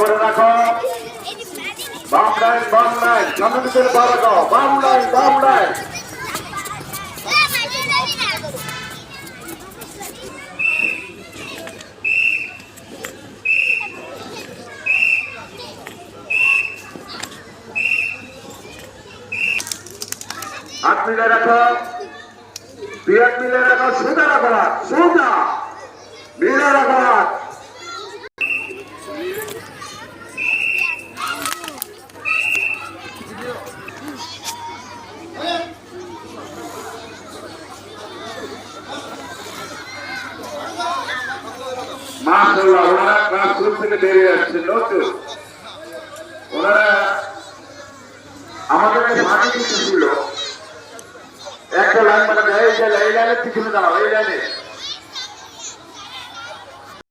করে রাখো। বাম লাইন সামনে দিকে বাড়াও। বাম লাইন হাত মিলে রাখো। পিয়ার মিলে রাখো। সোজা রাখো। সোজা মিলে রাখো। মাশাআল্লাহ, ওনারা ক্লাসরুম থেকে বেরিয়ে যাচ্ছে। নতুন ওনারা আমাদের কাছে মাটি দিতে ছিল একটা লাইন, মানে এই লাইনের পিছনে দাঁড়াও। এই লাইনে